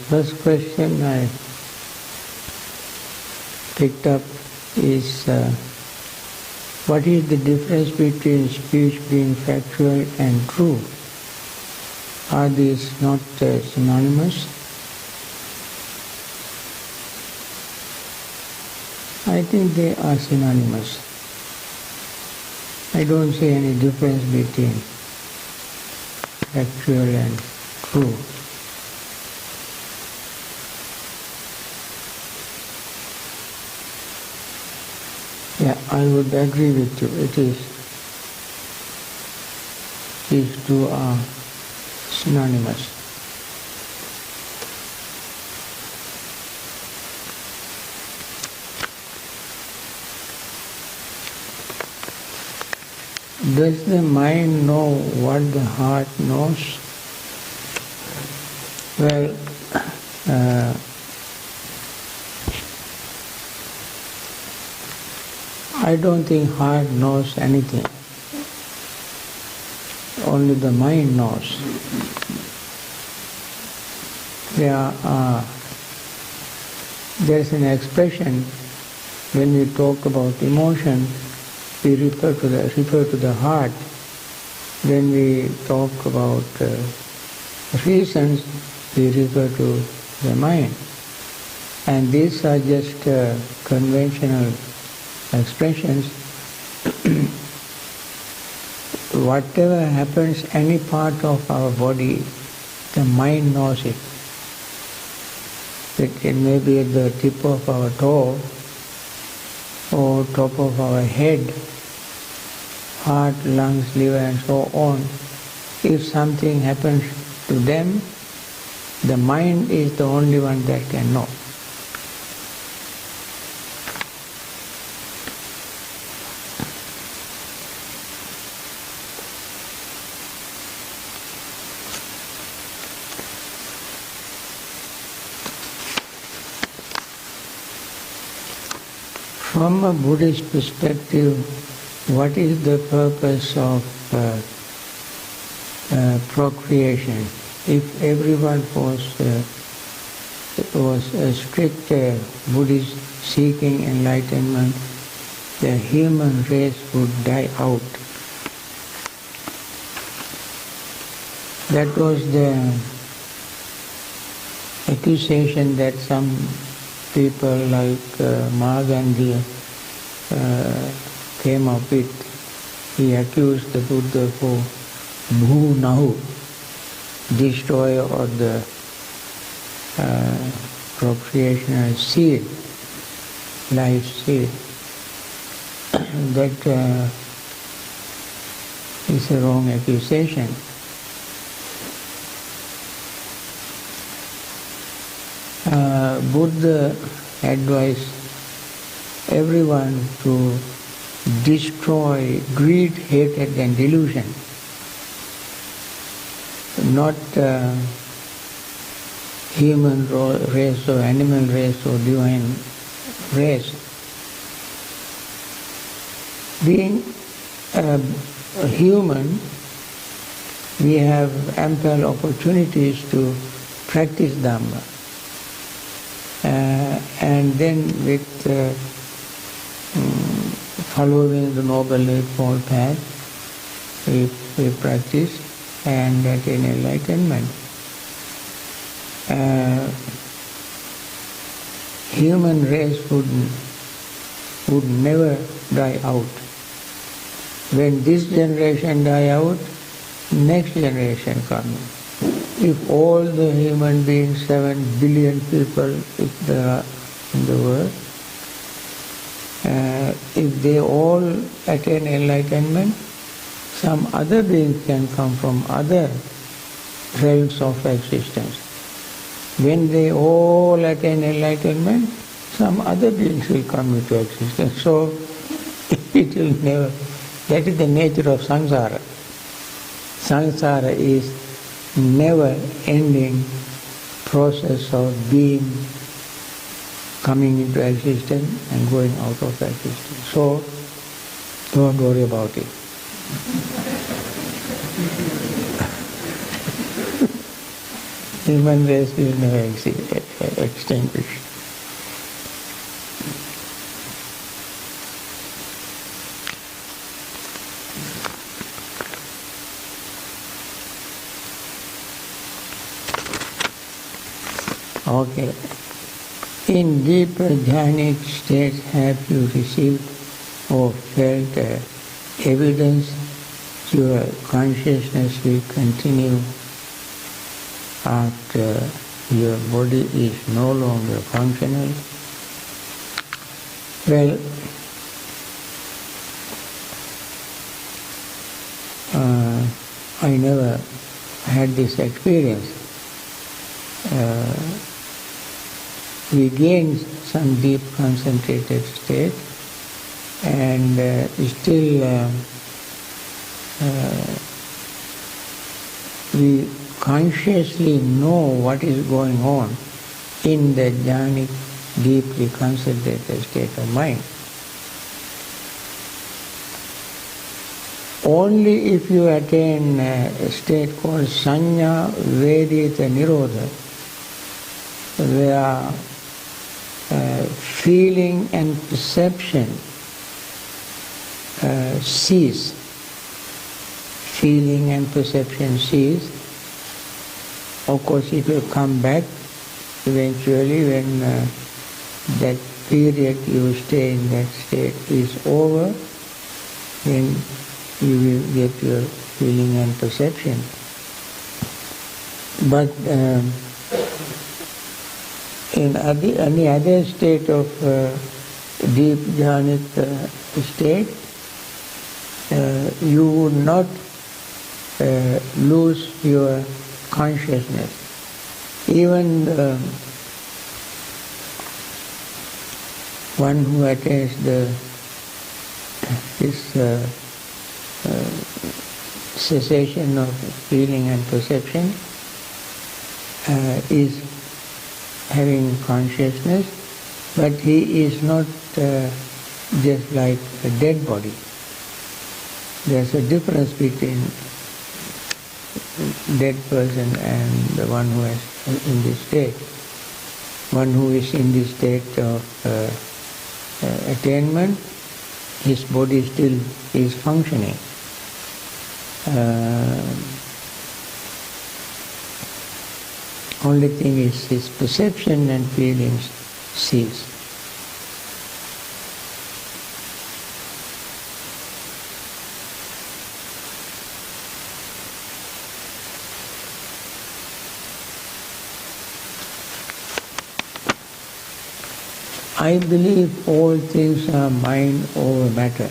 first question I picked up is what is the difference between speech being factual and true? Are these not synonymous? I think they are synonymous. I don't see any difference between factual and true. Yeah, I would agree with you. These two are synonymous. Does the mind know what the heart knows? Well, I don't think heart knows anything. Only the mind knows. There's an expression when we talk about emotion, we refer to the heart. When we talk about reasons, we refer to the mind. And these are just conventional expressions. Whatever happens, any part of our body, the mind knows it. It may be at the tip of our toe or top of our head, heart, lungs, liver and so on. If something happens to them, the mind is the only one that can know. From a Buddhist perspective, what is the purpose of procreation? If everyone was a strict Buddhist seeking enlightenment, the human race would die out. That was the accusation that some people like Gandhi came up with. He accused the Buddha for Bhu Nahu, destroyer of the procreational seed, life seed. That is a wrong accusation. Buddha advised everyone to destroy greed, hatred and delusion. Not human race or animal race or divine race. Being a human, we have ample opportunities to practice Dhamma. And then with following the Noble Eightfold Path, we practice and attain enlightenment. Human race would never die out. When this generation die out, next generation comes. If all the human beings, 7 billion people, if there are in the world, if they all attain enlightenment, some other beings can come from other realms of existence. When they all attain enlightenment, some other beings will come into existence. So it will never. That is the nature of samsara. Samsara is never-ending process of being, coming into existence and going out of existence. So, don't worry about it. human race will never extinguish. Okay. In deeper jhanic states, have you received or felt evidence your consciousness will continue after your body is no longer functional? Well, I never had this experience. We gain some deep concentrated state and still we consciously know what is going on in the jhanic, deeply concentrated state of mind. Only if you attain a state called Sanya Vedita Nirodha, where feeling and perception cease. Feeling and perception cease. Of course, it will come back eventually when that period you stay in that state is over, then you will get your feeling and perception. But in any other state of deep jhanic state, you would not lose your consciousness. Even one who attains this cessation of feeling and perception is having consciousness, but he is not just like a dead body. There's a difference between dead person and the one who is in this state. One who is in this state of attainment, his body still is functioning. Only thing is his perception and feelings cease. I believe all things are mind over matter.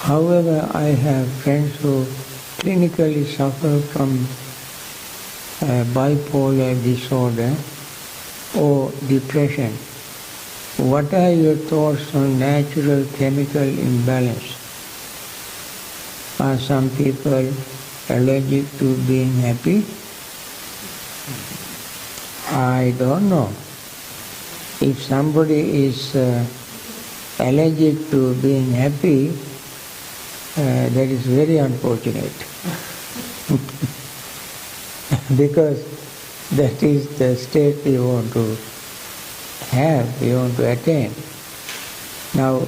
However, I have friends who clinically suffer from bipolar disorder or depression. What are your thoughts on natural chemical imbalance? Are some people allergic to being happy? I don't know. If somebody is allergic to being happy, that is very unfortunate. Because that is the state we want to have, we want to attain. Now,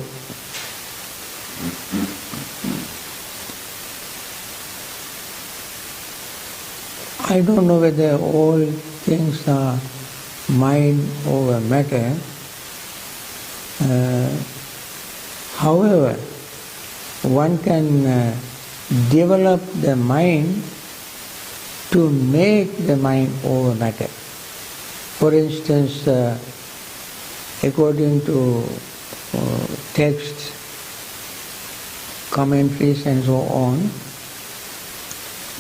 I don't know whether all things are mind over matter. However, one can develop the mind to make the mind over matter. For instance, according to texts, commentaries and so on,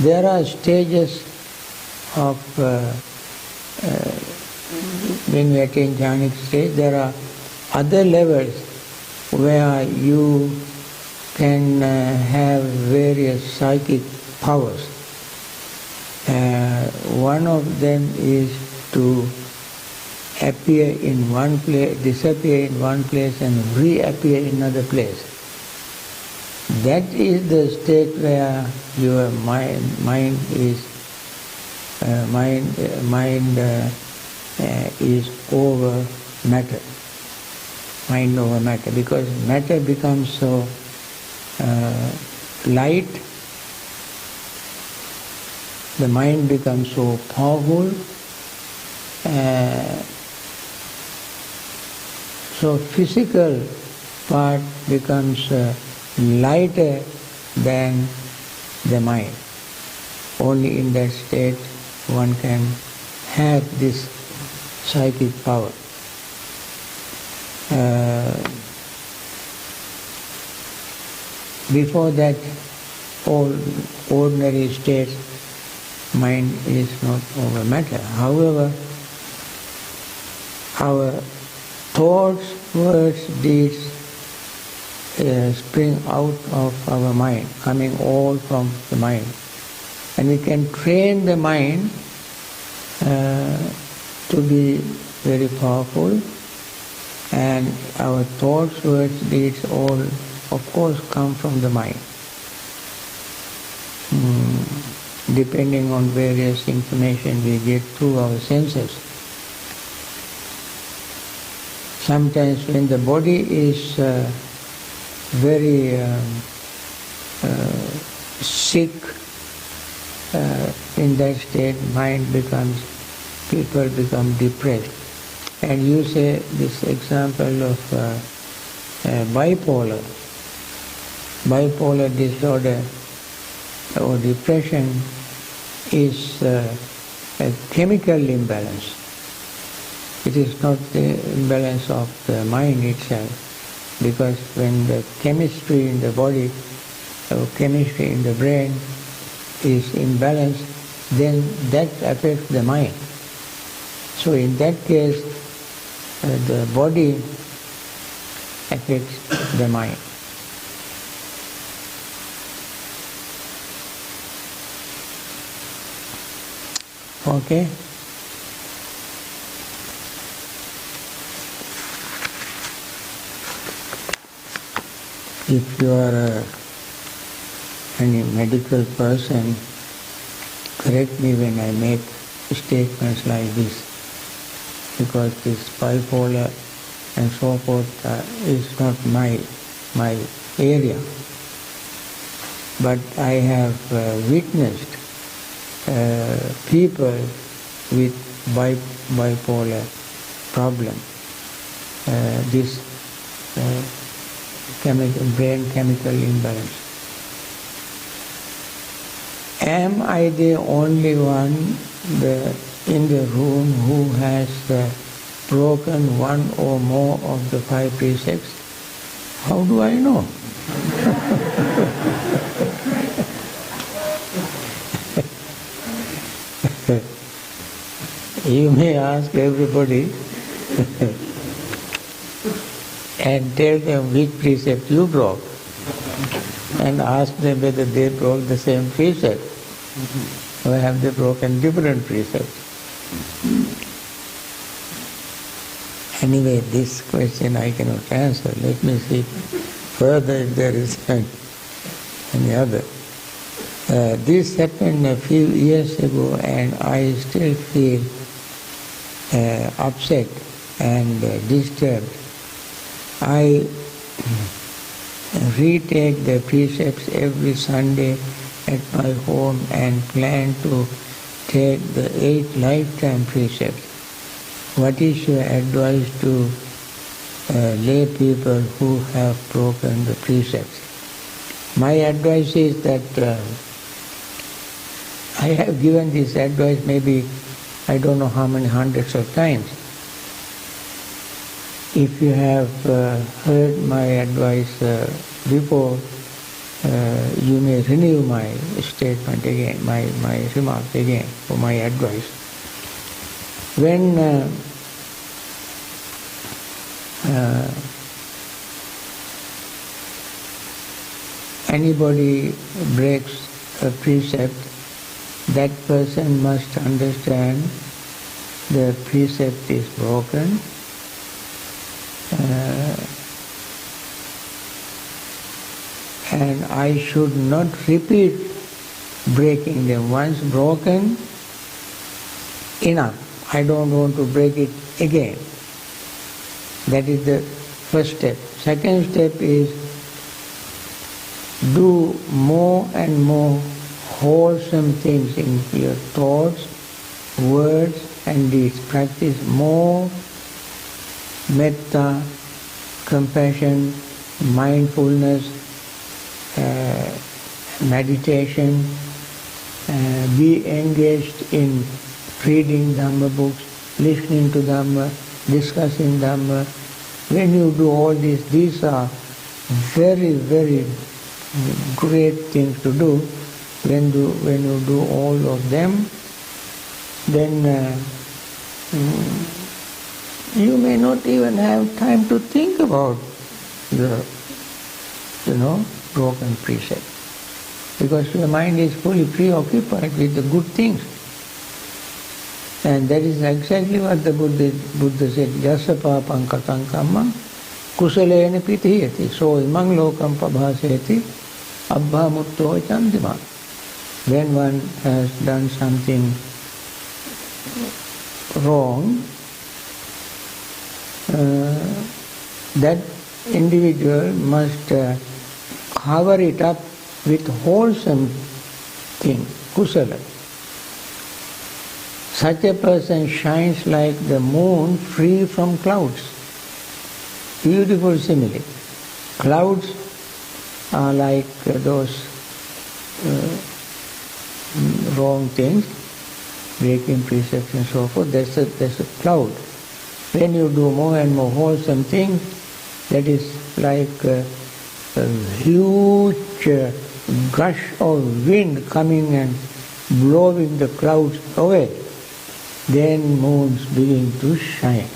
there are stages of, when we attain jhanic stage, there are other levels where you can have various psychic powers. One of them is to appear in one place, disappear in one place and reappear in another place. That is the state where your mind is mind is over matter. Mind over matter, because matter becomes so light, the mind becomes so powerful, so physical part becomes lighter than the mind. Only in that state one can have this psychic power. Before that, all ordinary states, mind is not over matter. However, our thoughts, words, deeds spring out of our mind, coming all from the mind. And we can train the mind to be very powerful, and our thoughts, words, deeds all, of course, come from the mind, depending on various information we get through our senses. Sometimes when the body is very sick, in that state people become depressed. And you say this example of bipolar disorder or depression is a chemical imbalance. It is not the imbalance of the mind itself, because when the chemistry in the body or chemistry in the brain is imbalanced, then that affects the mind. So in that case, the body affects the mind. Okay? If you are any medical person, correct me when I make statements like this, because this bipolar and so forth is not my area. But I have witnessed people with bipolar problem, this brain chemical imbalance. Am I the only one in the room who has broken one or more of the 5 precepts? How do I know? You may ask everybody and tell them which precept you broke, and ask them whether they broke the same precept or have they broken different precepts. Anyway, this question I cannot answer. Let me see further if there is any other. This happened a few years ago, and I still feel upset and disturbed. I retake the precepts every Sunday at my home and plan to take the 8 lifetime precepts. What is your advice to lay people who have broken the precepts? My advice is that I have given this advice maybe I don't know how many hundreds of times. If you have heard my advice before, you may renew my statement again, my remarks again, or my advice. When anybody breaks a precept, that person must understand the precept is broken, and I should not repeat breaking them. Once broken, enough. I don't want to break it again. That is the first step. Second step is do more and more wholesome things in your thoughts, words and deeds. Practice more metta, compassion, mindfulness, meditation, be engaged in reading Dhamma books, listening to Dhamma, discussing Dhamma. When you do all this, these are very, very great things to do. When you do all of them, then you may not even have time to think about the, broken precept, because your mind is fully preoccupied with the good things. And that is exactly what the Buddha said, Yasa papam katam kammam kusalena pitihati, so imang lokam pabhaseti abbha mutto chandima. When one has done something wrong, that individual must cover it up with wholesome thing, kusala. Such a person shines like the moon free from clouds. Beautiful simile. Clouds are like those wrong things, breaking precepts and so forth. There's a cloud. When you do more and more wholesome things, that is like a huge gush of wind coming and blowing the clouds away. Then moons begin to shine.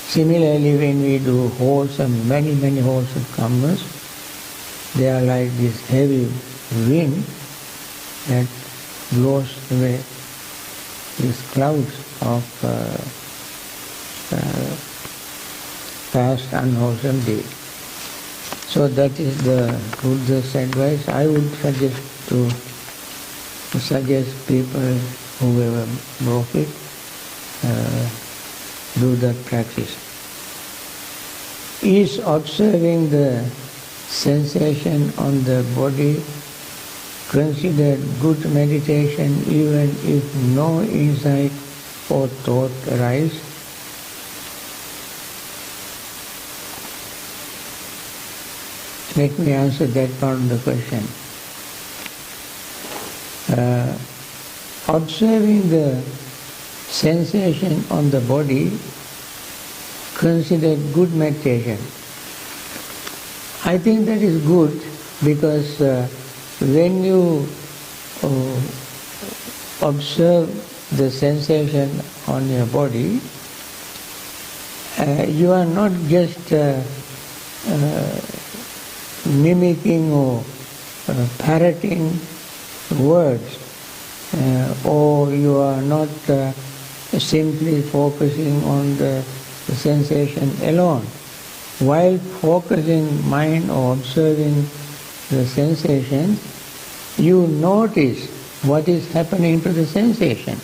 Similarly, when we do wholesome, many wholesome karmas, they are like this heavy wind that blows away these clouds of past unwholesome deeds. So that is the Buddha's advice. I would suggest people, whoever broke it, do that practice. Is observing the sensation on the body considered good meditation even if no insight or thought arise? Let me answer that part of the question. Observing the sensation on the body considered good meditation. I think that is good because when you observe the sensation on your body, you are not just mimicking or parroting words, or you are not simply focusing on the sensation alone. While focusing mind or observing the sensation, you notice what is happening to the sensation.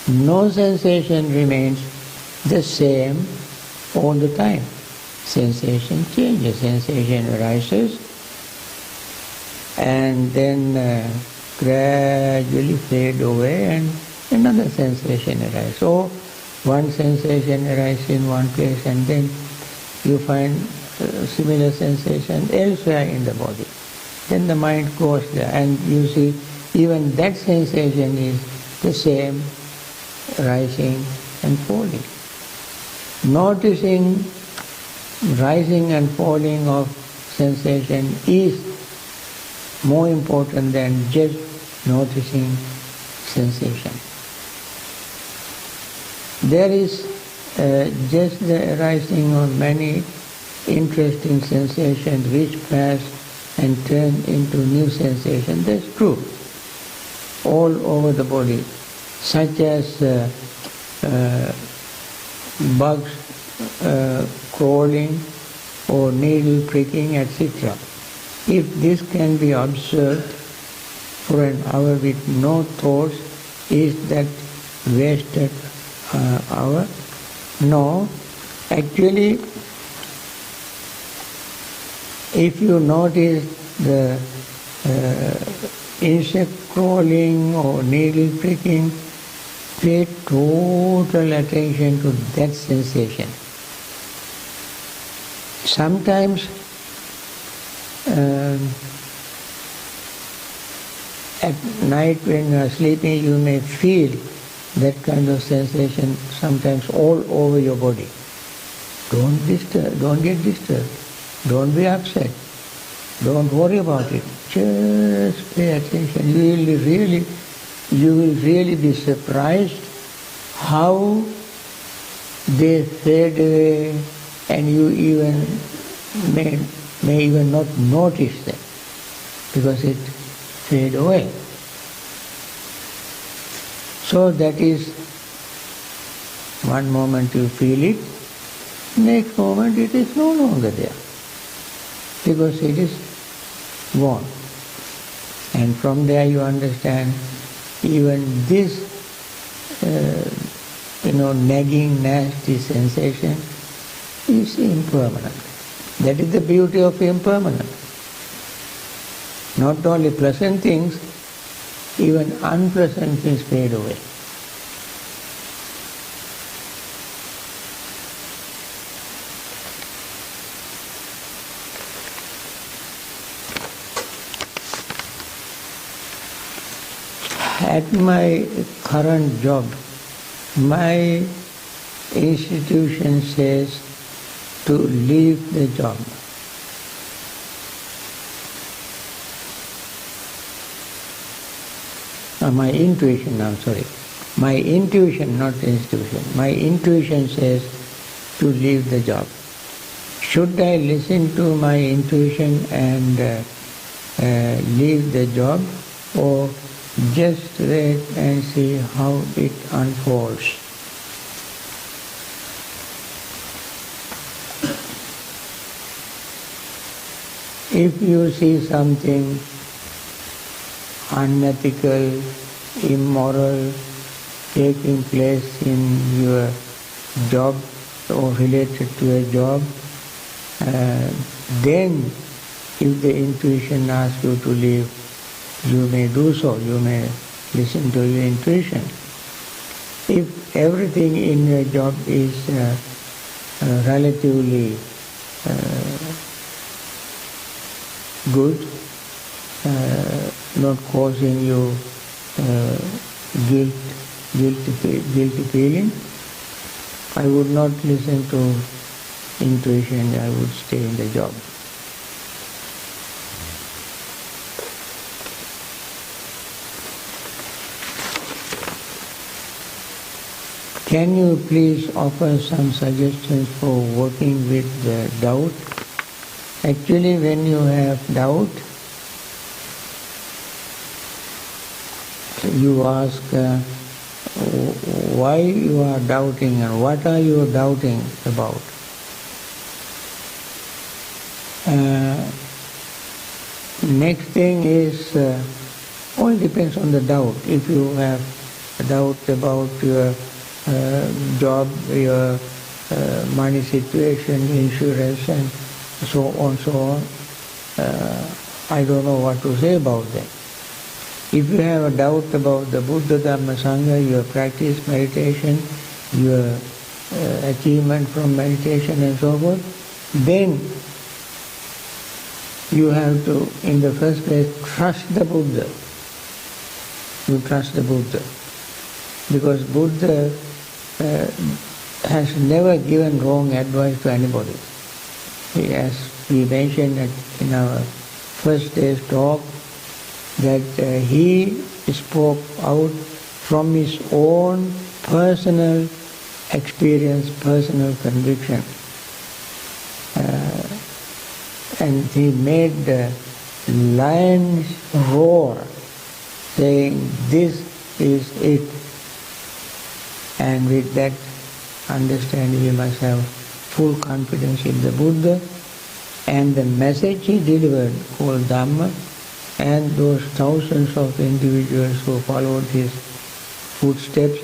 No sensation remains the same all the time. Sensation changes, sensation arises, and then gradually fade away and another sensation arises. So one sensation arises in one place and then you find similar sensation elsewhere in the body. Then the mind goes there and you see even that sensation is the same, rising and falling. Noticing rising and falling of sensation is more important than just noticing sensation. There is just the arising of many interesting sensations which pass and turn into new sensations. That's true. All over the body, such as bugs crawling or needle pricking, etc. If this can be observed for an hour with no thoughts, is that wasted hour? No. Actually, if you notice the insect crawling or needle pricking, pay total attention to that sensation. Sometimes at night when you are sleeping, you may feel that kind of sensation sometimes all over your body. Don't get disturbed. Don't be upset. Don't worry about it. Just pay attention. You will really be surprised how they fade away, and you even may even not notice them because it fade away. So that is, one moment you feel it, next moment it is no longer there because it is gone. And from there you understand even this nagging, nasty sensation is impermanent. That is the beauty of impermanence. Not only pleasant things, even unpleasant things fade away. At my current job, my institution says to leave the job. My intuition, my intuition, not institution, my intuition says to leave the job. Should I listen to my intuition and leave the job, or just wait and see how it unfolds? If you see something unethical, immoral taking place in your job or related to a job, then if the intuition asks you to leave, you may do so, you may listen to your intuition. If everything in your job is relatively good, not causing you guilty feeling, I would not listen to intuition, I would stay in the job. Can you please offer some suggestions for working with the doubt? Actually, when you have doubt, you ask why you are doubting and what are you doubting about. Next thing is, all depends on the doubt. If you have a doubt about your job, your money situation, insurance, and so on, I don't know what to say about that. If you have a doubt about the Buddha, Dhamma, Sangha, your practice, meditation, your achievement from meditation and so forth, then you have to, in the first place, trust the Buddha. You trust the Buddha. Because Buddha has never given wrong advice to anybody. As we mentioned in our first day's talk, that he spoke out from his own personal experience, personal conviction. And he made the lions roar, saying, "This is it." And with that understanding, we must have full confidence in the Buddha and the message he delivered, called Dhamma, and those thousands of individuals who followed his footsteps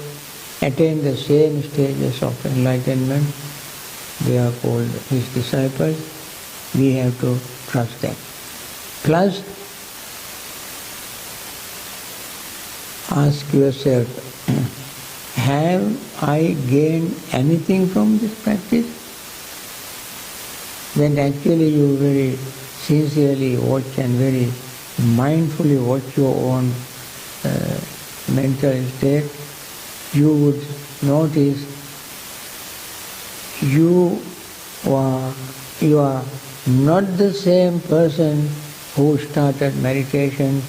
attain the same stages of enlightenment. They are called his disciples. We have to trust them. Plus, ask yourself, have I gained anything from this practice? When actually you very sincerely watch and very mindfully watch your own mental state, you would notice you are not the same person who started meditation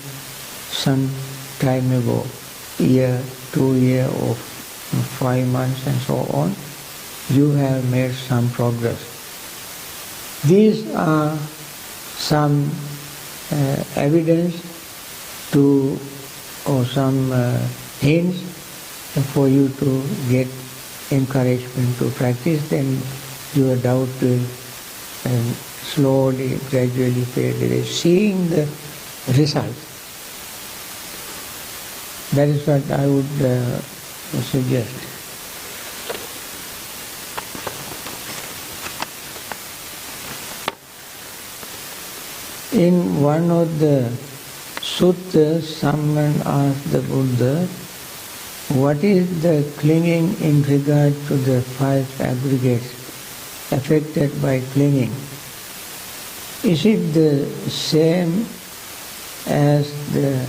some time ago, year, 2 years, or 5 months and so on. You have made some progress. These are some evidence to, or some hints for you to get encouragement to practice. Then your doubt will slowly, gradually fade away. Seeing the result. That is what I would suggest. In one of the suttas, someone asked the Buddha, what is the clinging in regard to the 5 aggregates affected by clinging? Is it the same as the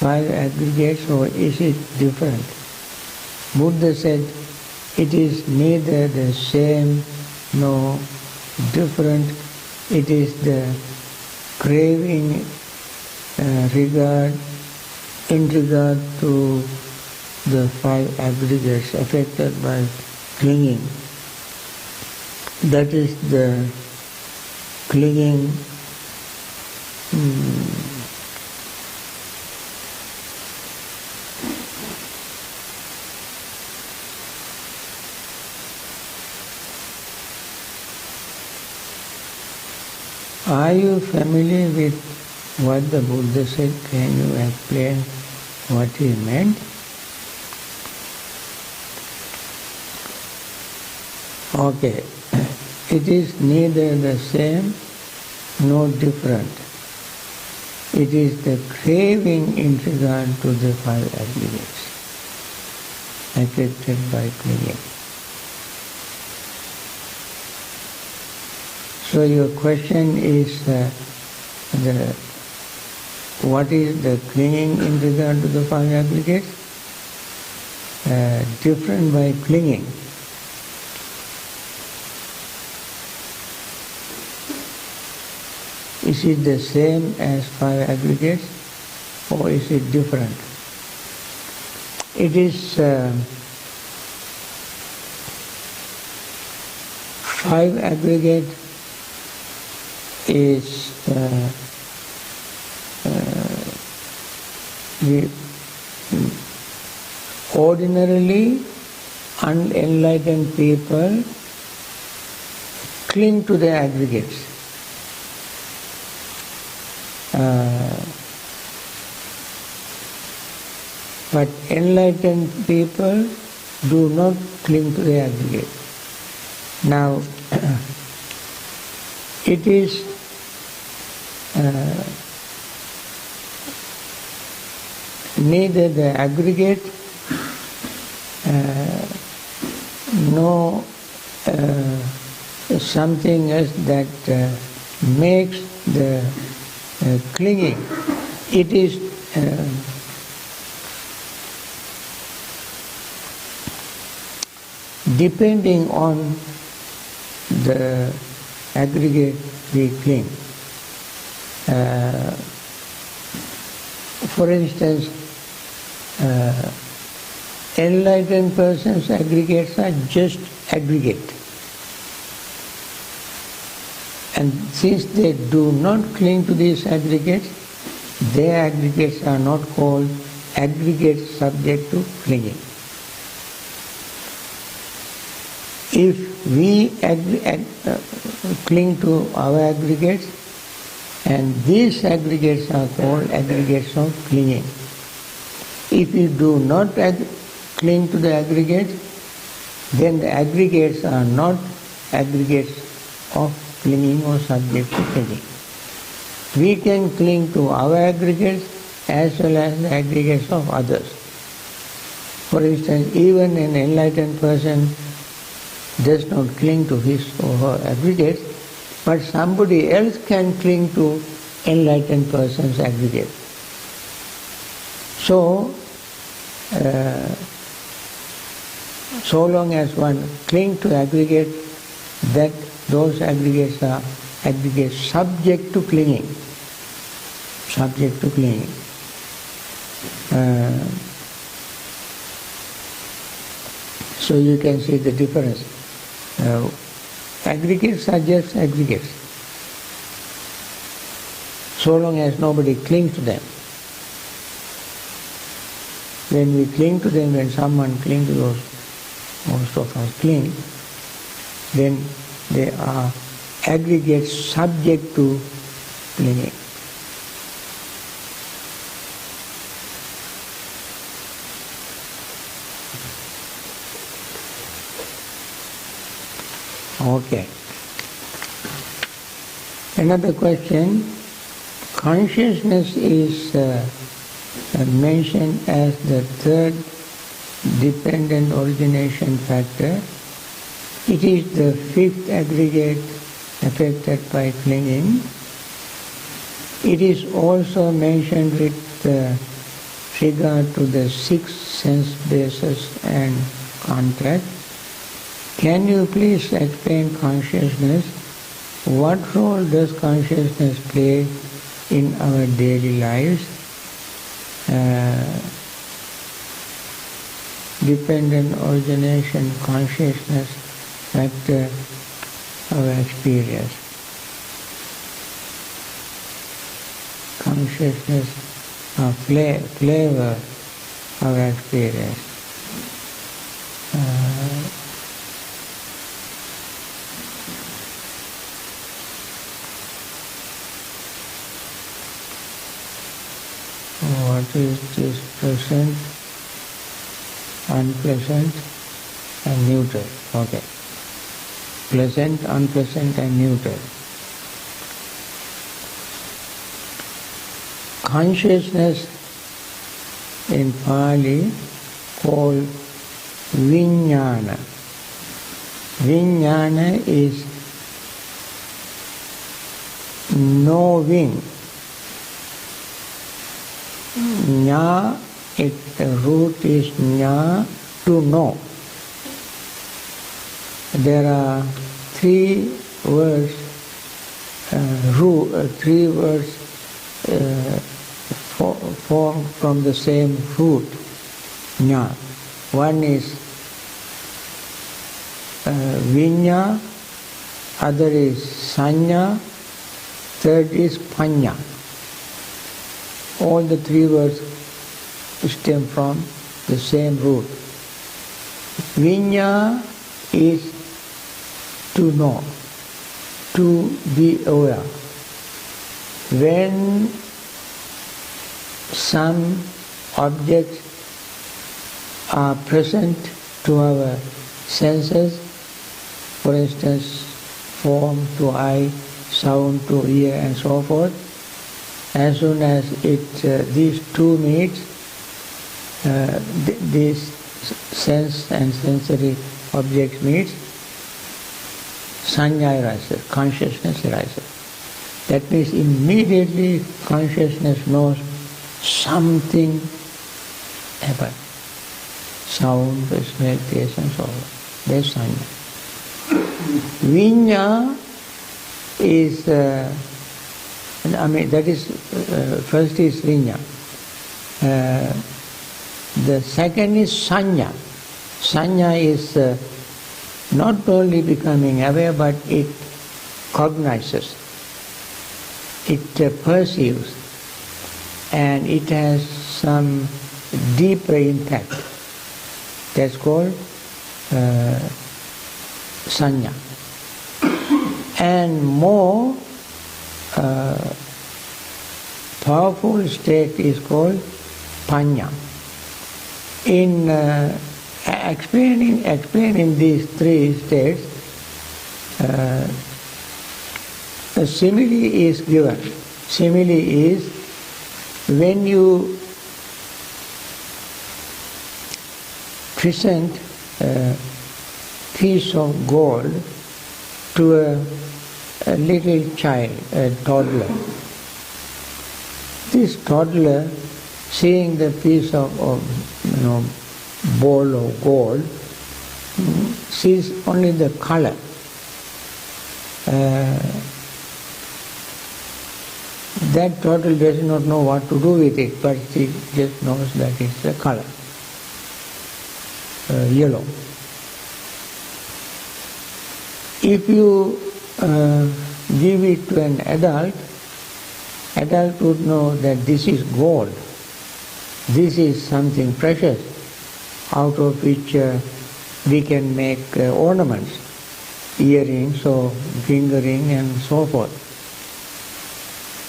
5 aggregates, or is it different? Buddha said, it is neither the same nor different. It is the craving in regard to the 5 aggregates affected by clinging. That is the clinging Are you familiar with what the Buddha said? Can you explain what he meant? Okay. It is neither the same nor different. It is the craving in regard to the 5 aggregates affected by clinging. So your question is what is the clinging in regard to the 5 aggregates? Different by clinging. Is it the same as 5 aggregates, or is it different? It is 5 aggregate is ordinarily unenlightened people cling to the aggregates. But enlightened people do not cling to the aggregate. Now, it is neither the aggregate nor something else that makes the clinging. It is depending on the aggregate we cling. For instance, enlightened persons' aggregates are just aggregate. And since they do not cling to these aggregates, their aggregates are not called aggregates subject to clinging. If we cling to our aggregates And these aggregates are called aggregates of clinging. If you do not cling to the aggregates, then the aggregates are not aggregates of clinging or subject to clinging. We can cling to our aggregates as well as the aggregates of others. For instance, even an enlightened person does not cling to his or her aggregates, but somebody else can cling to enlightened person's aggregate. So long as one clings to aggregate, that those aggregates are aggregates subject to clinging. Subject to clinging. So you can see the difference. Aggregates are just aggregates, so long as nobody clings to them. When we cling to them, when someone clings to those, most of us cling, then they are aggregates subject to clinging. Okay. Another question. Consciousness is mentioned as the third dependent origination factor. It is the fifth aggregate affected by clinging. It is also mentioned with regard to the six sense bases and contact. Can you please explain consciousness? What role does consciousness play in our daily lives? Dependent origination, consciousness factor, our experience. Consciousness, flavor, our experience. What is this present, unpleasant and neutral? Okay. Pleasant, unpleasant and neutral. Consciousness in Pali called Vijnana. Vijnana is knowing. Jna, the root is jna, to know. There are three words formed from the same root, jna. One is vinya, other is sanya, third is panya. All the three words stem from the same root. Vinya is to know, to be aware. When some objects are present to our senses, for instance, form to eye, sound to ear and so forth, as soon as these two meet, these sense and sensory objects meet, sanya arises, consciousness arises. That means immediately consciousness knows something happened. Sound, smell, taste and so on. That's sanya. Vinya is that is, first is vinya. The second is sanya. Sanya is not only becoming aware, but it cognizes, it perceives, and it has some deeper impact. That's called sanya. And more powerful state is called panya. In explaining these three states, a simile is given. Simile is when you present a piece of gold to a little child, a toddler. This toddler, seeing the piece of ball of gold, sees only the color. That toddler does not know what to do with it, but he just knows that it's a color, yellow. If you give it to an adult would know that this is gold. This is something precious, out of which we can make ornaments, earrings or finger ring and so forth.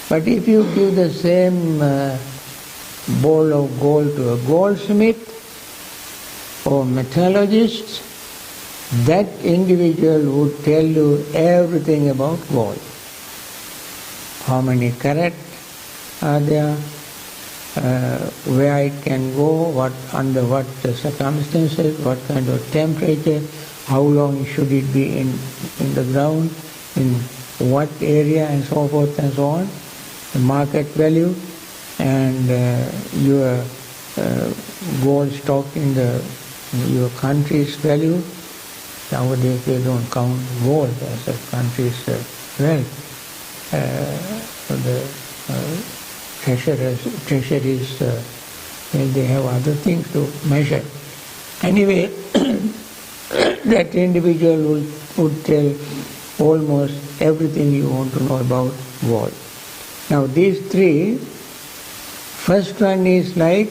But if you give the same ball of gold to a goldsmith or metallurgist, that individual would tell you everything about gold. How many carats are there, where it can go, under what circumstances, what kind of temperature, how long should it be in the ground, in what area, and so forth and so on, the market value, and your gold stock in your country's value. Nowadays they don't count gold as a country's wealth. The treasuries, they have other things to measure. Anyway, that individual would tell almost everything you want to know about gold. Now these three, first one is like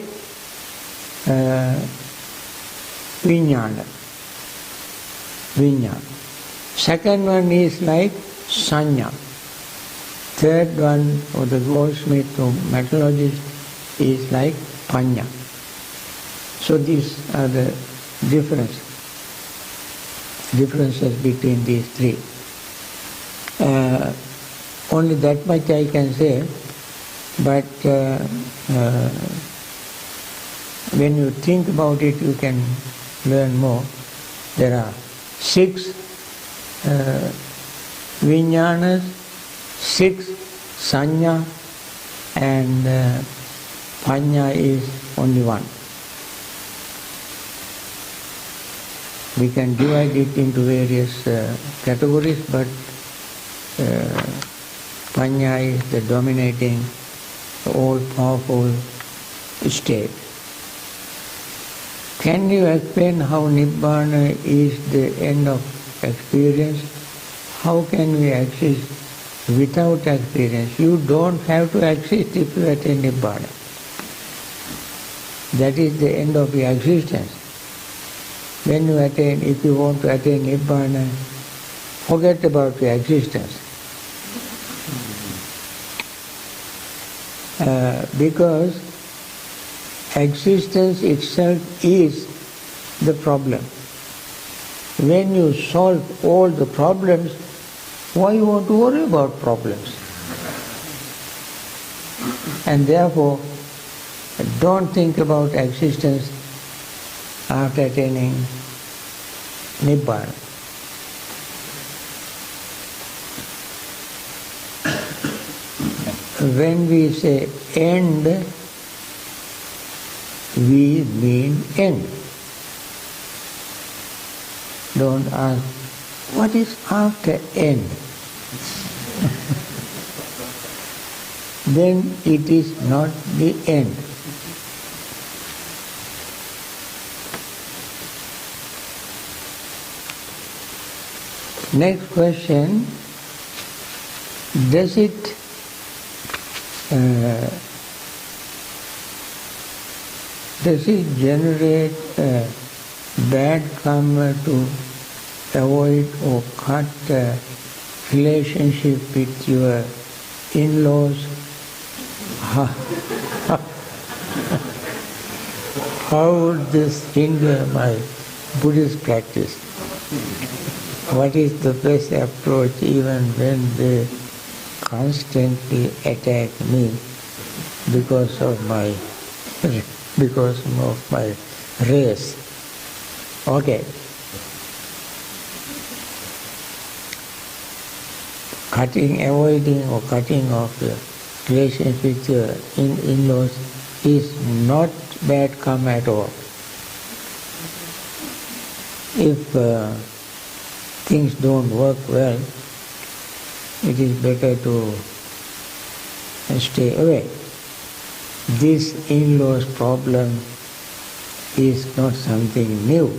vijnana. Second one is like sanya. Third one, or the goldsmith or metallurgist, is like panya. So these are the differences between these three. Only that much I can say, but when you think about it, you can learn more. There are 6 vijnanas, 6 sanya, and panya is only one. We can divide it into various categories, but panya is the dominating, all-powerful state. Can you explain how Nibbana is the end of experience? How can we exist without experience? You don't have to exist if you attain Nibbana. That is the end of your existence. When you attain, if you want to attain Nibbana, forget about your existence. Because existence itself is the problem. When you solve all the problems, why you want to worry about problems? And therefore, don't think about existence after attaining Nibbana. When we say end, we mean end. Don't ask, what is after end? Then it is not the end. Next question, does it generate bad karma to avoid or cut relationship with your in-laws how would this hinder my Buddhist practice? What is the best approach even when they constantly attack me because of my race? Okay. Avoiding or cutting off the relationship with your in-laws is not bad karma at all. If things don't work well, it is better to stay away. This in-laws problem is not something new.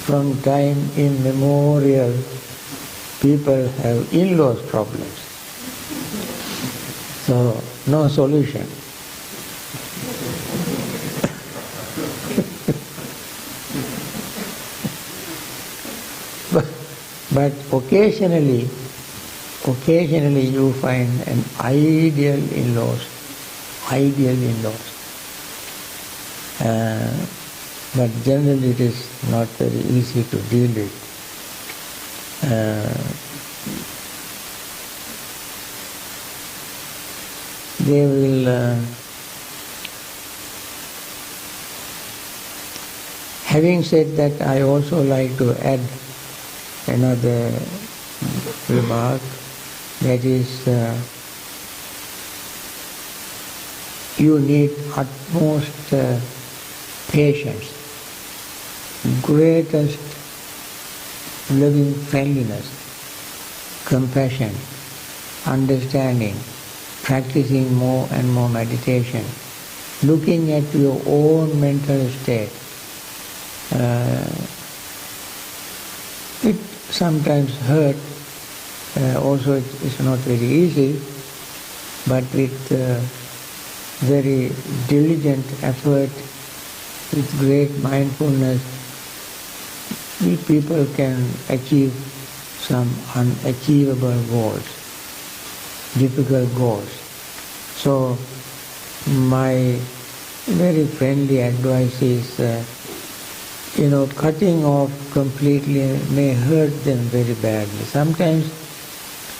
From time immemorial, people have in-laws problems. So, no solution. But occasionally you find an ideal in-laws. But generally it is not very easy to deal with. They will, having said that, I also like to add another remark, that is, you need utmost patience, greatest loving friendliness, compassion, understanding, practicing more and more meditation, looking at your own mental state. It sometimes hurt, also it's not very easy, but with very diligent effort, with great mindfulness, we people can achieve some unachievable goals, difficult goals. So my very friendly advice is, cutting off completely may hurt them very badly. Sometimes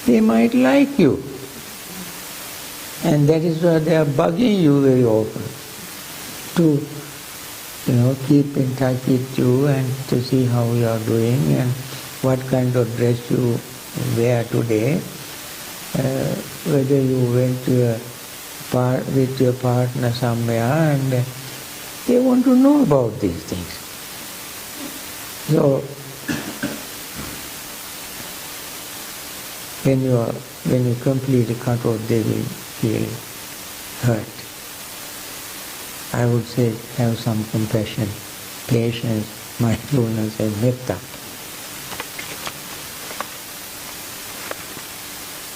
they might like you, and that is why they are bugging you very often to, keep in touch with you and to see how you are doing and what kind of dress you wear today, whether you went to with your partner somewhere, and they want to know about these things. So, when you completely cut off, they will feel hurt. I would say have some compassion, patience, mindfulness and metta.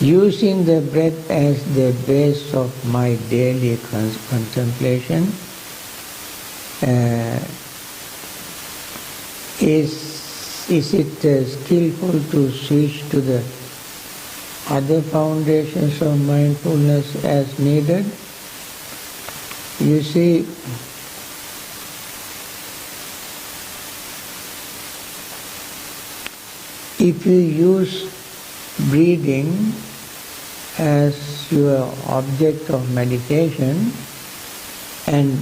Using the breath as the base of my daily contemplation, is it skillful to switch to the other foundations of mindfulness as needed? You see, if you use breathing as your object of meditation and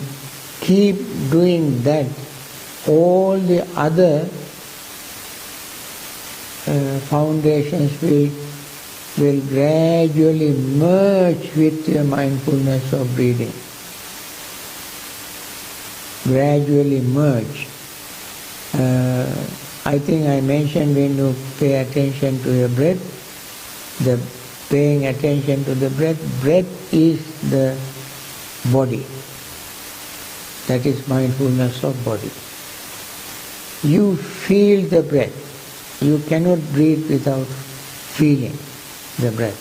keep doing that, all the other foundations will gradually merge with your mindfulness of breathing. Gradually merge. I think I mentioned when you pay attention to your breath, the paying attention to the breath is the body. That is mindfulness of body. You feel the breath. You cannot breathe without feeling the breath.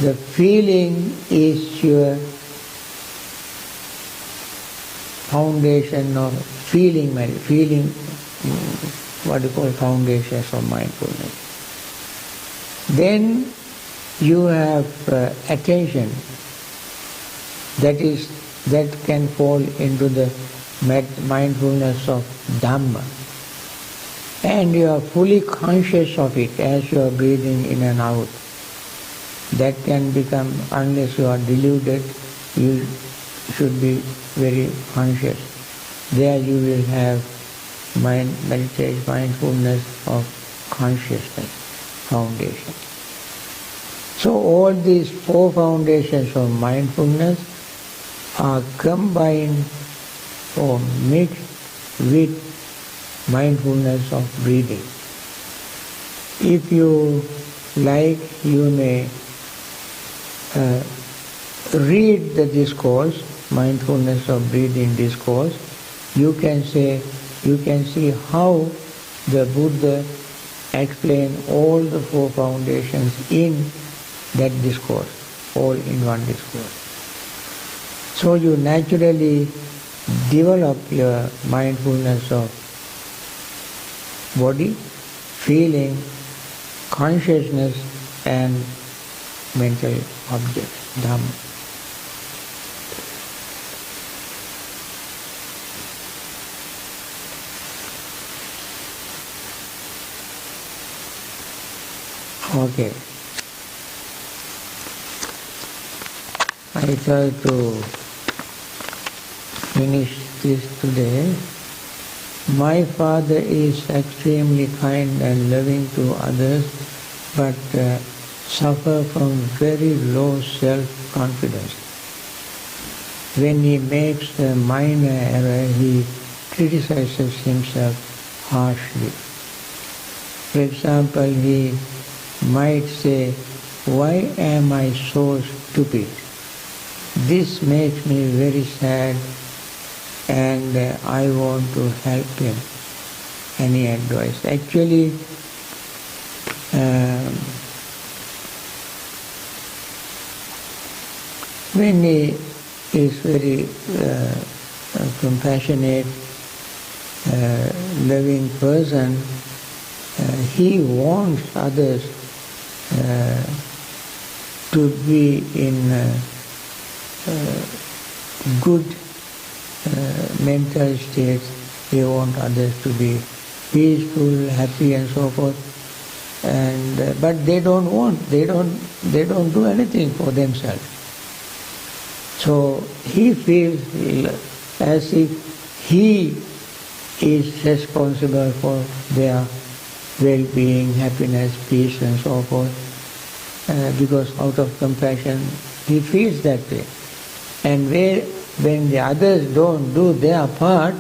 The feeling is your foundation of feeling, what you call foundations of mindfulness. Then you have attention that can fall into the mindfulness of Dhamma. And you are fully conscious of it as you are breathing in and out. That can become, unless you are deluded, you should be very conscious. There you will have meditation, mindfulness of consciousness foundation. So all these four foundations of mindfulness are combined or mixed with mindfulness of breathing. If you like, you may read the discourse, mindfulness of breathing discourse. You can see how the Buddha explained all the four foundations in that discourse, all in one discourse. So you naturally develop your mindfulness of body, feeling, consciousness and mental objects, Dhamma. Okay. I try to finish this today. My father is extremely kind and loving to others, but suffer from very low self-confidence. When he makes a minor error, he criticizes himself harshly. For example, he might say, "Why am I so stupid? This makes me very sad and I want to help him." Any advice? Actually, when he is very compassionate, loving person, he wants others to be in good mental states. He wants others to be peaceful, happy, and so forth. And but they don't want. They don't do anything for themselves. So he feels as if he is responsible for their well-being, happiness, peace, and so forth. Because out of compassion, he feels that way. And when the others don't do their part,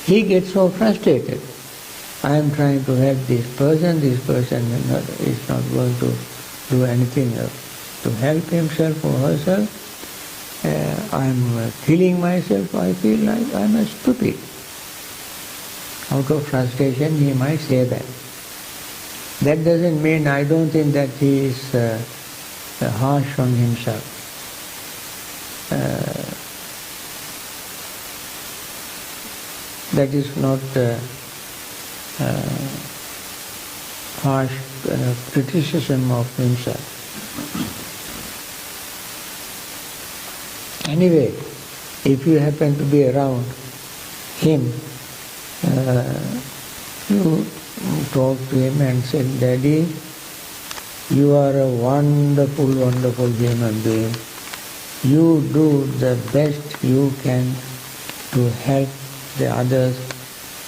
he gets so frustrated. I am trying to help this person is not going to do anything to help himself or herself. I am killing myself, I feel like I am a stupid. Out of frustration he might say that. That doesn't mean, I don't think that he is harsh on himself. That is not harsh criticism of himself. Anyway, if you happen to be around him, you talk to him and say, "Daddy, you are a wonderful, wonderful human being. You do the best you can to help the others,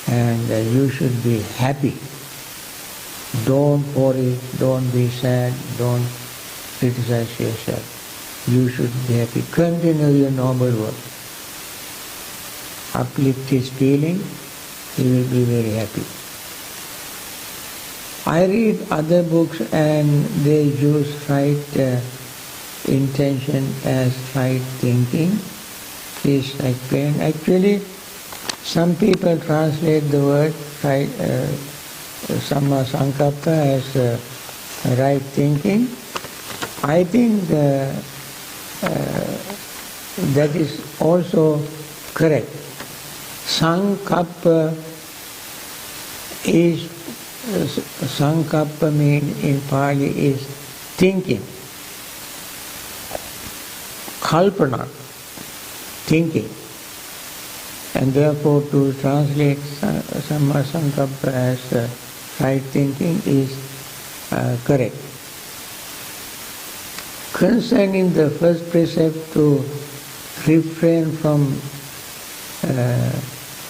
and you should be happy. Don't worry, don't be sad, don't criticize yourself. You should be happy. Continue your noble work. Uplift his feeling, he will be very happy." I read other books and they use right intention as right thinking. Please explain. Actually, some people translate the word right, samma sankappa as right thinking. I think that is also correct. Sankappa mean in Pali is thinking. Kalpana thinking. And therefore to translate Samma Sankappa as right thinking is correct. Concerning the first precept to refrain from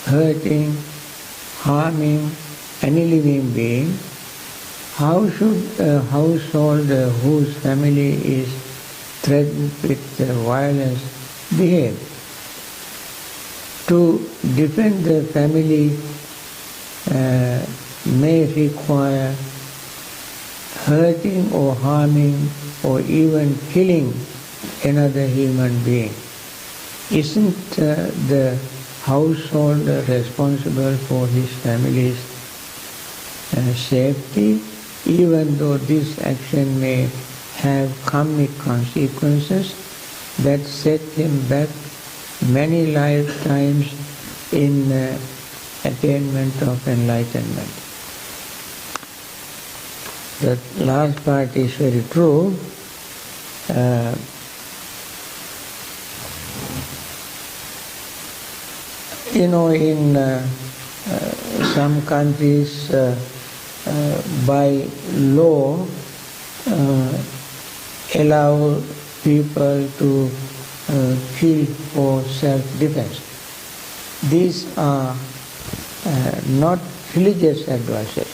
hurting, harming any living being, how should a household whose family is threatened with violence behave? To defend the family may require hurting or harming or even killing another human being. Isn't the household responsible for his family's safety, even though this action may have karmic consequences that set him back many lifetimes in attainment of enlightenment? The last part is very true. In some countries, by law, allow people to kill for self-defense. These are not religious advices.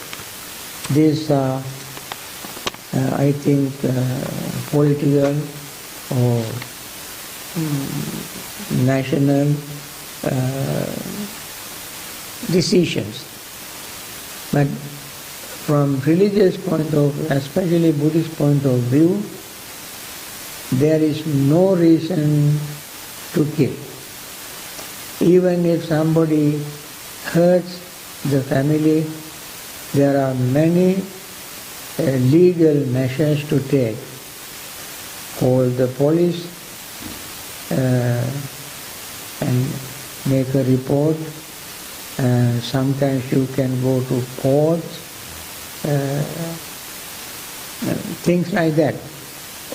These are, I think, political or national decisions. But from religious point of view, especially Buddhist point of view, there is no reason to kill. Even if somebody hurts the family, there are many legal measures to take. Call the police and make a report. Sometimes you can go to court, things like that.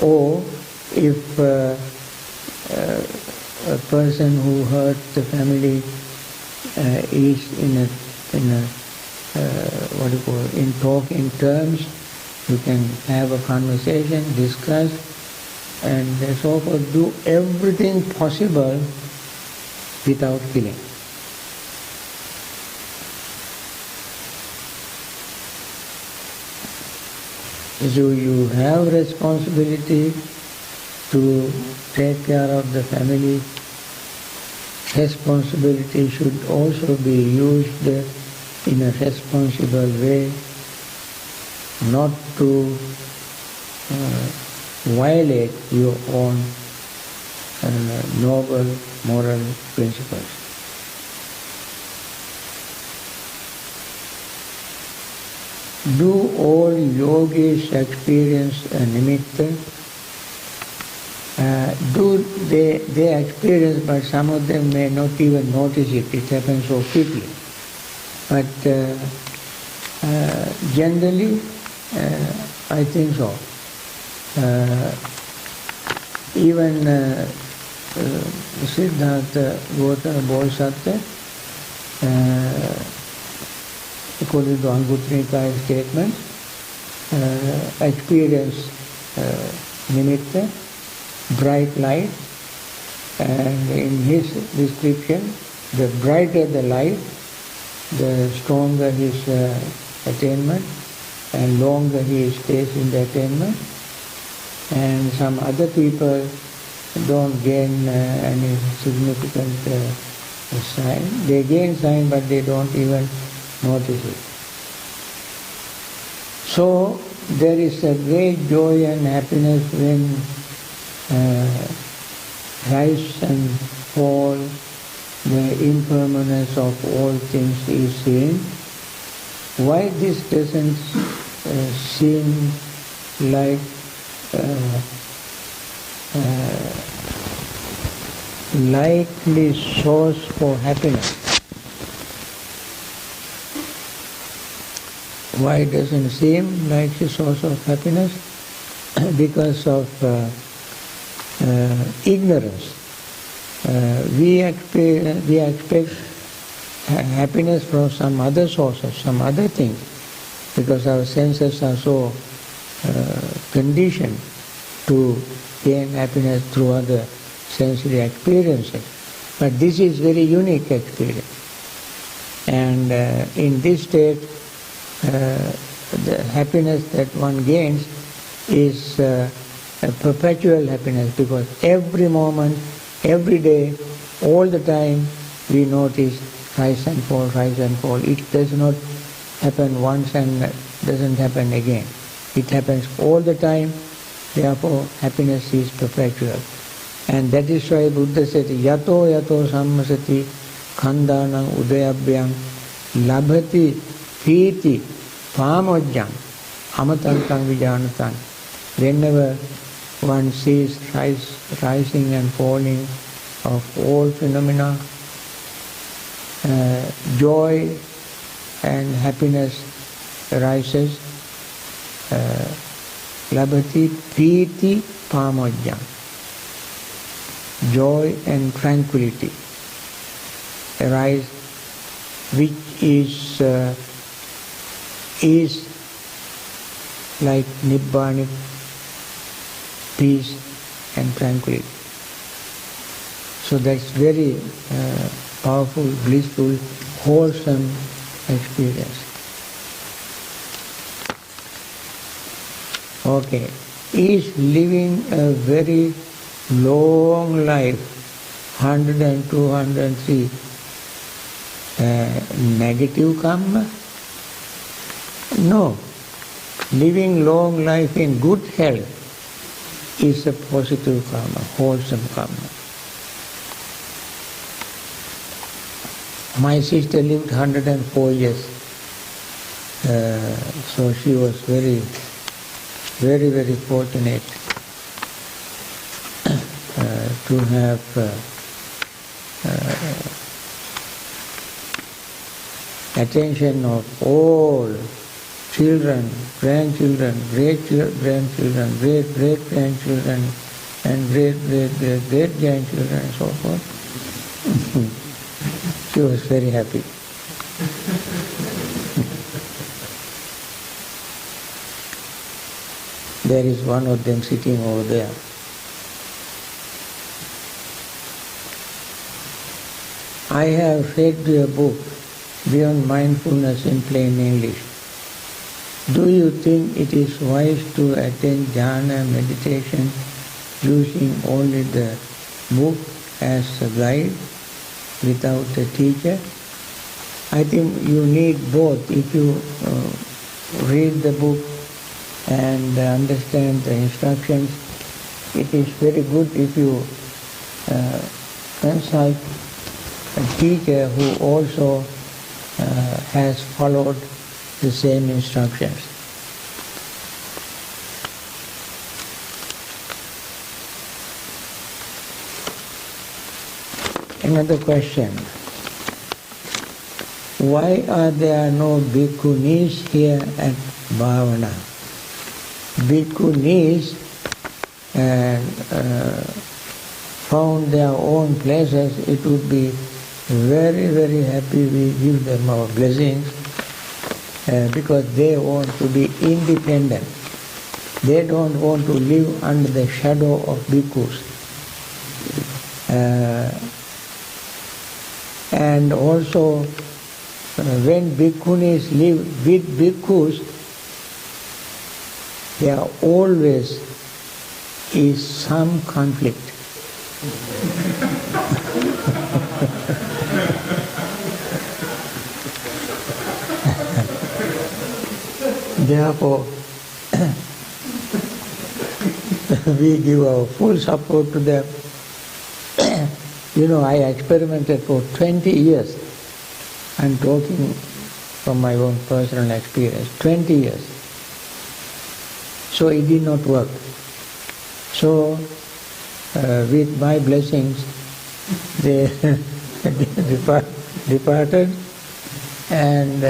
Or if a person who hurt the family is in talking terms, you can have a conversation, discuss, and so forth. Do everything possible without killing. So you have responsibility to take care of the family. Responsibility should also be used in a responsible way, not to violate your own noble moral principles. Do all yogis experience a nimitta? They experience, but some of them may not even notice it. It happens so quickly. But generally, I think so. Even Siddhartha Gautama Bodhisattva, according to Anguttara Nikaya statement, experience nimitta, bright light, and in his description, the brighter the light, the stronger his attainment, and longer he stays in the attainment. And some other people don't gain any significant sign. They gain sign, but they don't even notice it. So there is a great joy and happiness when rise and fall, the impermanence of all things is seen. Why this doesn't seem like likely source for happiness? Why it doesn't seem like a source of happiness? Because of ignorance. we expect happiness from some other sources, some other things, because our senses are so conditioned to gain happiness through other sensory experiences. But this is very unique experience. And in this state, the happiness that one gains is a perpetual happiness, because every moment, every day, all the time, we notice rise and fall, rise and fall. It does not happen once and doesn't happen again. It happens all the time, therefore happiness is perpetual. And that is why Buddha said, yato yato sammasati khandanam udayabhyam labhati piti pamojjam amatantam vijanatan. Whenever one sees rising and falling of all phenomena, joy and happiness arises, labhati piti pamojjam. Joy and tranquility arise, which is like nibbanic peace and tranquility. So that's very powerful, blissful, wholesome experience. Okay, is living a very long life, 100 and 203, negative karma? No. Living long life in good health is a positive karma, wholesome karma. My sister lived 104 years, so she was very, very, very fortunate to have attention of all children, grandchildren, great-grandchildren, great-great-grandchildren, and great-great-great-great-grandchildren, and so forth. She was very happy. There is one of them sitting over there. I have read your book, Beyond Mindfulness in Plain English. Do you think it is wise to attend jhana meditation using only the book as a guide without a teacher? I think you need both. If you read the book and understand the instructions, it is very good if you consult a teacher who also has followed the same instructions. Another question. Why are there no bhikkhunis here at Bhavana? Bhikkhunis found their own places. It would be very, very happy we give them our blessings because they want to be independent. They don't want to live under the shadow of bhikkhus. And also, when bhikkhunis live with bhikkhus, there always is some conflict. Therefore, we give our full support to them. I experimented for 20 years. I'm talking from my own personal experience, 20 years. So it did not work. So, with my blessings, they departed, and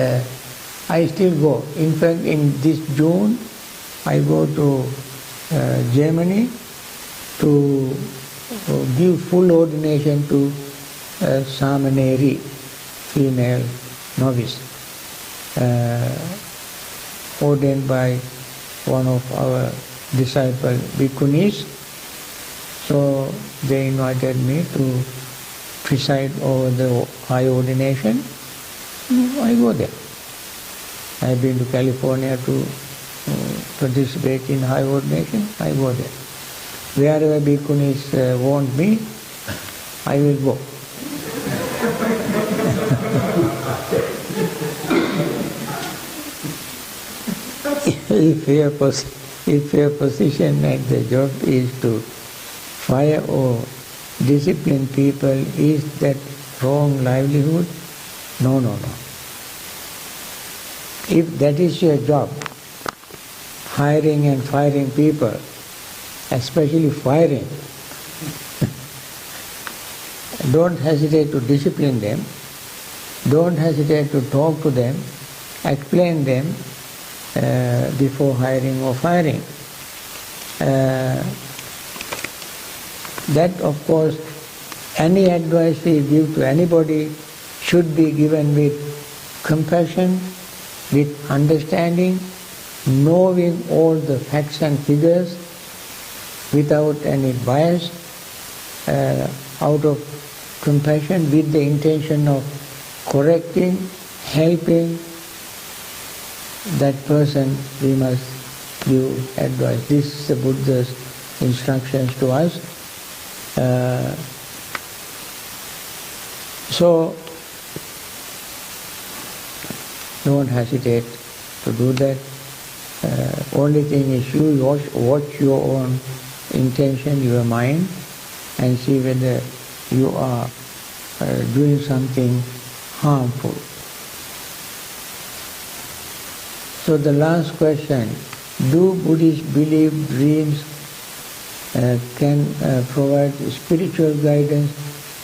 I still go. In fact, in this June, I go to Germany to give full ordination to Samaneri, female novice, ordained by one of our disciple bhikkhunis. So they invited me to preside over the high ordination. I go there. I've been to California to participate in high ordination. I go there. Wherever bhikkhunis want me, I will go. If your position at the job is to fire or discipline people, is that wrong livelihood? No. If that is your job, hiring and firing people, especially firing, don't hesitate to discipline them, don't hesitate to talk to them, explain them before hiring or firing. That, of course, any advice we give to anybody should be given with compassion, with understanding, knowing all the facts and figures without any bias, out of compassion, with the intention of correcting, helping that person. We must give advice. This is the Buddha's instructions to us. So don't hesitate to do that. Only thing is you watch your own intention, your mind, and see whether you are doing something harmful. So the last question, do Buddhists believe dreams can provide spiritual guidance?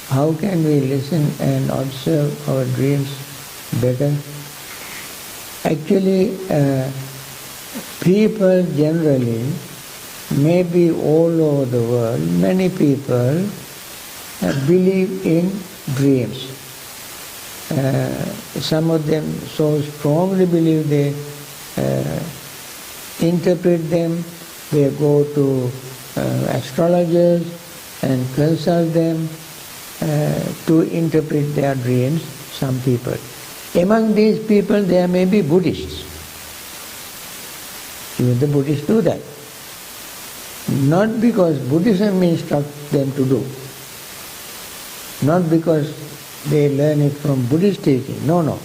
How can we listen and observe our dreams better? Actually, people generally, maybe all over the world, many people believe in dreams. Some of them so strongly believe they interpret them, they go to astrologers and consult them to interpret their dreams, some people. Among these people there may be Buddhists. Even the Buddhists do that. Not because Buddhism instructs them to do, not because they learn it from Buddhist teaching. No.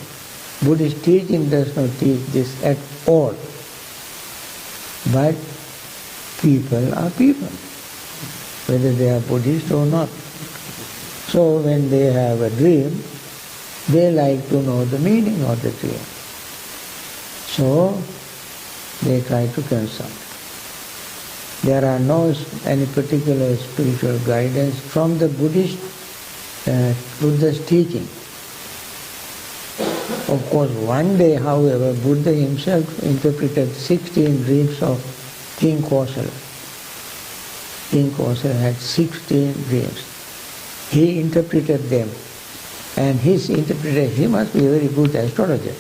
Buddhist teaching does not teach this at all. But people are people, whether they are Buddhist or not. So when they have a dream, they like to know the meaning of the dream. So they try to consult. There are no any particular spiritual guidance from the Buddha's teaching. Of course, one day, however, Buddha himself interpreted 16 dreams of King Kosala. King Kosala had 16 dreams. He interpreted them. And his interpretation, he must be a very good astrologer.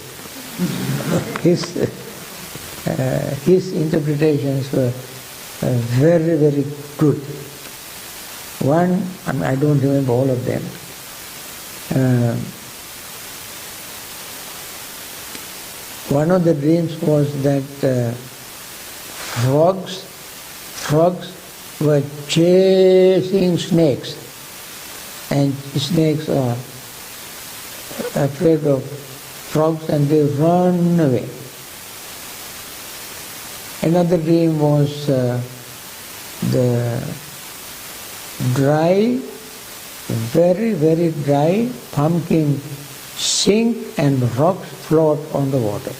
His interpretations were very, very good. One, I don't remember all of them. One of the dreams was that frogs were chasing snakes, and snakes are afraid of frogs and they run away. Another dream was the dry, very, very dry pumpkin sink and rocks float on the water.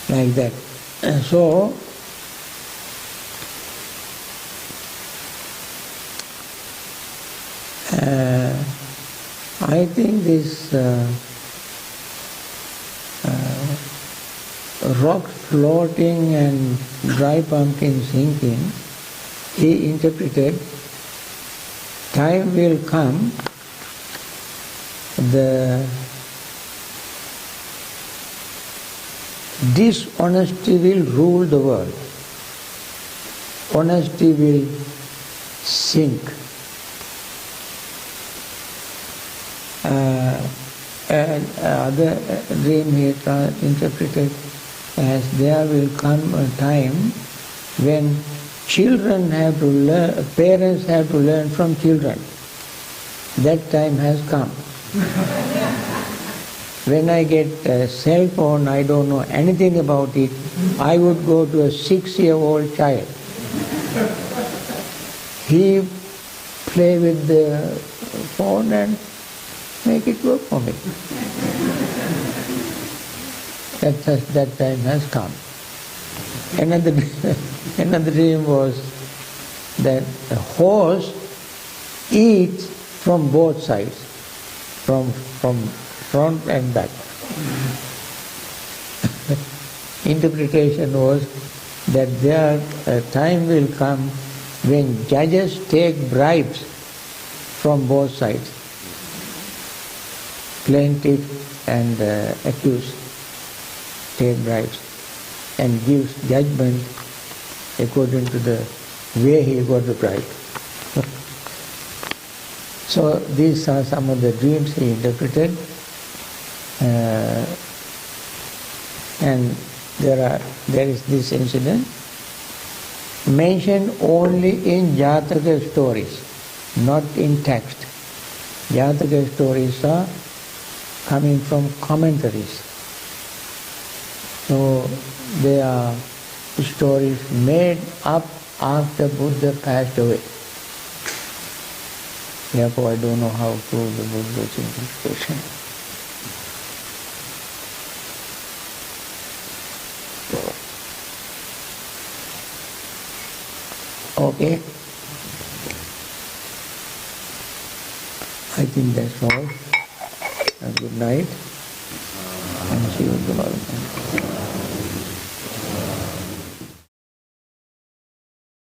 Like that. So, I think this rocks floating and dry pumpkin sinking, he interpreted, time will come, the dishonesty will rule the world. Honesty will sink. And other dream he interpreted as there will come a time when children have to learn, parents have to learn from children. That time has come. When I get a cell phone, I don't know anything about it. I would go to a 6-year-old child. He play with the phone and make it work for me. That time has come. Another dream was that a horse eats from both sides, from front and back. Interpretation was that there a time will come when judges take bribes from both sides, plaintiff and accused take bribes and gives judgment according to the way he got the bribe. So these are some of the dreams he interpreted, and there is this incident mentioned only in Jataka stories, not in text. Jataka stories are coming from commentaries. So they are stories made up after Buddha passed away. Therefore I don't know how true the Buddha's interpretation. Okay. I think that's all. Good night. And see you tomorrow.